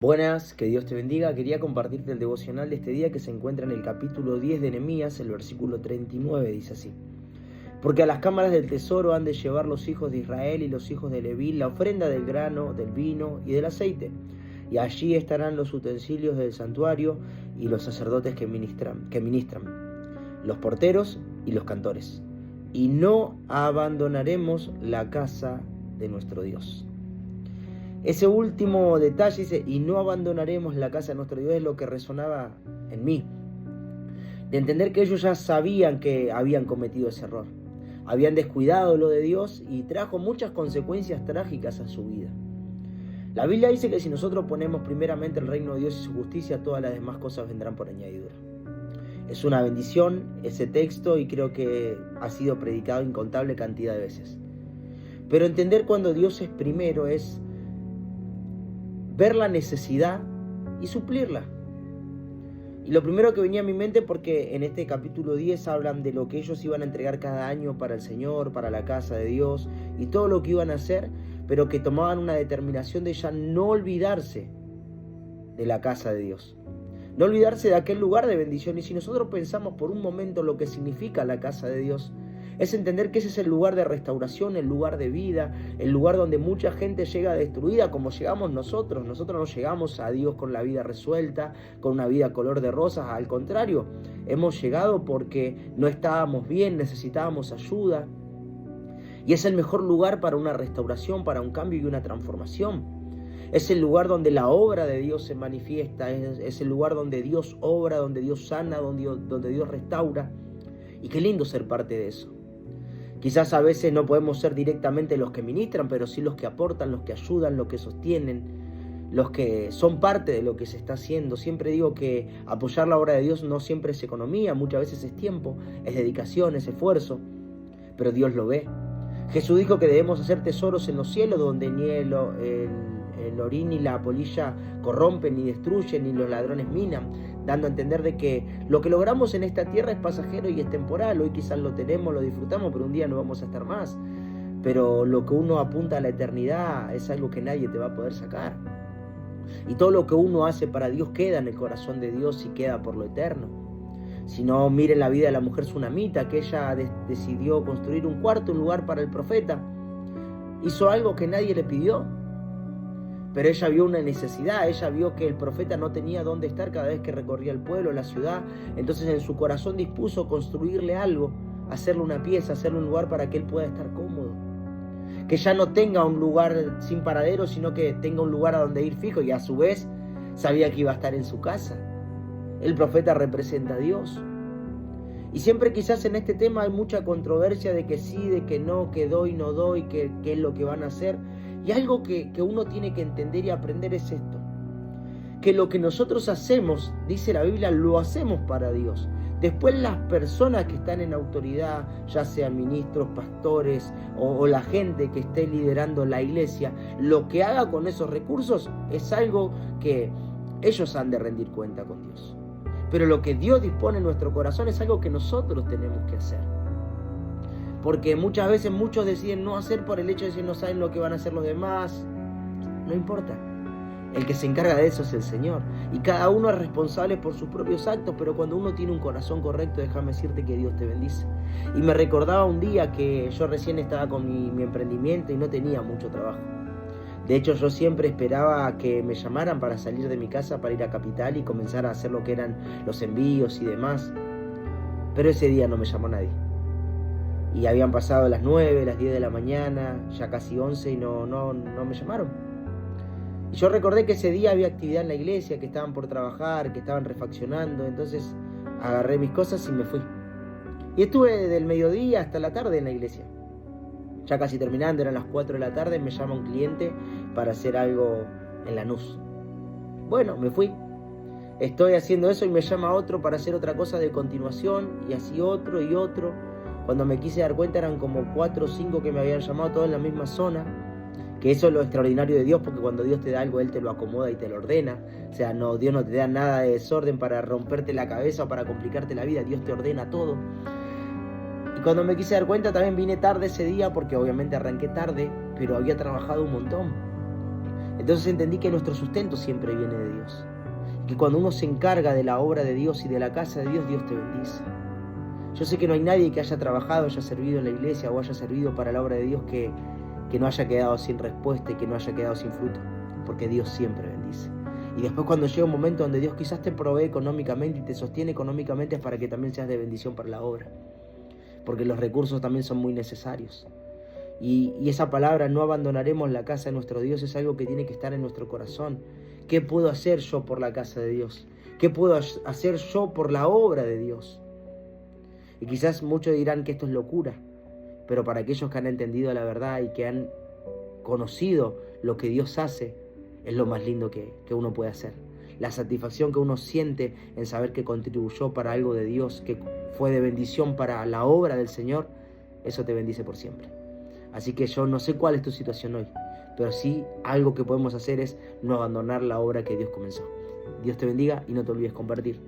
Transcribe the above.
Buenas, que Dios te bendiga. Quería compartirte el devocional de este día que se encuentra en el capítulo 10 de Nehemías, el versículo 39, dice así: Porque a las cámaras del tesoro han de llevar los hijos de Israel y los hijos de Leví la ofrenda del grano, del vino y del aceite, y allí estarán los utensilios del santuario y los sacerdotes que ministran, los porteros y los cantores, y no abandonaremos la casa de nuestro Dios. Ese último detalle dice, y no abandonaremos la casa de nuestro Dios, es lo que resonaba en mí. De entender que ellos ya sabían que habían cometido ese error. Habían descuidado lo de Dios y trajo muchas consecuencias trágicas a su vida. La Biblia dice que si nosotros ponemos primeramente el reino de Dios y su justicia, todas las demás cosas vendrán por añadidura. Es una bendición ese texto y creo que ha sido predicado incontable cantidad de veces. Pero entender cuando Dios es primero es ver la necesidad y suplirla. Y lo primero que venía a mi mente, porque en este capítulo 10 hablan de lo que ellos iban a entregar cada año para el Señor, para la casa de Dios, y todo lo que iban a hacer, pero que tomaban una determinación de ya no olvidarse de la casa de Dios. No olvidarse de aquel lugar de bendición. Y si nosotros pensamos por un momento lo que significa la casa de Dios, es entender que ese es el lugar de restauración, el lugar de vida, el lugar donde mucha gente llega destruida como llegamos nosotros. Nosotros no llegamos a Dios con la vida resuelta, con una vida color de rosas. Al contrario, hemos llegado porque no estábamos bien, necesitábamos ayuda. Y es el mejor lugar para una restauración, para un cambio y una transformación. Es el lugar donde la obra de Dios se manifiesta, es el lugar donde Dios obra, donde Dios sana, donde Dios restaura. Y qué lindo ser parte de eso. Quizás a veces no podemos ser directamente los que ministran, pero sí los que aportan, los que ayudan, los que sostienen, los que son parte de lo que se está haciendo. Siempre digo que apoyar la obra de Dios no siempre es economía, muchas veces es tiempo, es dedicación, es esfuerzo, pero Dios lo ve. Jesús dijo que debemos hacer tesoros en los cielos, donde ni el orín ni la polilla corrompen, ni destruyen, ni los ladrones minan, dando a entender de que lo que logramos en esta tierra es pasajero y es temporal. Hoy quizás lo tenemos, lo disfrutamos, pero un día no vamos a estar más. Pero lo que uno apunta a la eternidad es algo que nadie te va a poder sacar. Y todo lo que uno hace para Dios queda en el corazón de Dios y queda por lo eterno. Si no, miren la vida de la mujer sunamita, que ella decidió construir un cuarto, un lugar para el profeta. Hizo algo que nadie le pidió, pero ella vio una necesidad. Ella vio que el profeta no tenía dónde estar cada vez que recorría el pueblo, la ciudad. Entonces en su corazón dispuso construirle algo, hacerle una pieza, hacerle un lugar para que él pueda estar cómodo. Que ya no tenga un lugar sin paradero, sino que tenga un lugar a donde ir fijo, y a su vez sabía que iba a estar en su casa. El profeta representa a Dios. Y siempre quizás en este tema hay mucha controversia de que sí, de que no, que doy, no doy, que es lo que van a hacer. Y algo que uno tiene que entender y aprender es esto: que lo que nosotros hacemos, dice la Biblia, lo hacemos para Dios. Después las personas que están en autoridad, ya sean ministros, pastores o la gente que esté liderando la iglesia, lo que haga con esos recursos es algo que ellos han de rendir cuenta con Dios. Pero lo que Dios dispone en nuestro corazón es algo que nosotros tenemos que hacer. Porque muchas veces muchos deciden no hacer por el hecho de que no saben lo que van a hacer los demás. No importa. El que se encarga de eso es el Señor. Y cada uno es responsable por sus propios actos, pero cuando uno tiene un corazón correcto, déjame decirte que Dios te bendice. Y me recordaba un día que yo recién estaba con mi emprendimiento y no tenía mucho trabajo. De hecho, yo siempre esperaba que me llamaran para salir de mi casa para ir a Capital y comenzar a hacer lo que eran los envíos y demás. Pero ese día no me llamó nadie. Y habían pasado las 9, las 10 de la mañana, ya casi 11 y no me llamaron. Y yo recordé que ese día había actividad en la iglesia, que estaban por trabajar, que estaban refaccionando. Entonces agarré mis cosas y me fui. Y estuve del mediodía hasta la tarde en la iglesia. Ya casi terminando, eran las 4 de la tarde, me llama un cliente para hacer algo en Lanús. Bueno, me fui. Estoy haciendo eso y me llama otro para hacer otra cosa de continuación, y así otro y otro. Cuando me quise dar cuenta eran como 4 o 5 que me habían llamado, todos en la misma zona. Que eso es lo extraordinario de Dios, porque cuando Dios te da algo, Él te lo acomoda y te lo ordena. O sea, Dios no te da nada de desorden para romperte la cabeza o para complicarte la vida. Dios te ordena todo. Y cuando me quise dar cuenta también vine tarde ese día, porque obviamente arranqué tarde, pero había trabajado un montón. Entonces entendí que nuestro sustento siempre viene de Dios. Que cuando uno se encarga de la obra de Dios y de la casa de Dios, Dios te bendice. Yo sé que no hay nadie que haya trabajado, haya servido en la iglesia o haya servido para la obra de Dios que no haya quedado sin respuesta y que no haya quedado sin fruto, porque Dios siempre bendice. Y después cuando llega un momento donde Dios quizás te provee económicamente y te sostiene económicamente, es para que también seas de bendición para la obra, porque los recursos también son muy necesarios. Y esa palabra, no abandonaremos la casa de nuestro Dios, es algo que tiene que estar en nuestro corazón. ¿Qué puedo hacer yo por la casa de Dios? ¿Qué puedo hacer yo por la obra de Dios? Y quizás muchos dirán que esto es locura, pero para aquellos que han entendido la verdad y que han conocido lo que Dios hace, es lo más lindo que uno puede hacer. La satisfacción que uno siente en saber que contribuyó para algo de Dios, que fue de bendición para la obra del Señor, eso te bendice por siempre. Así que yo no sé cuál es tu situación hoy, pero sí algo que podemos hacer es no abandonar la obra que Dios comenzó. Dios te bendiga y no te olvides compartir.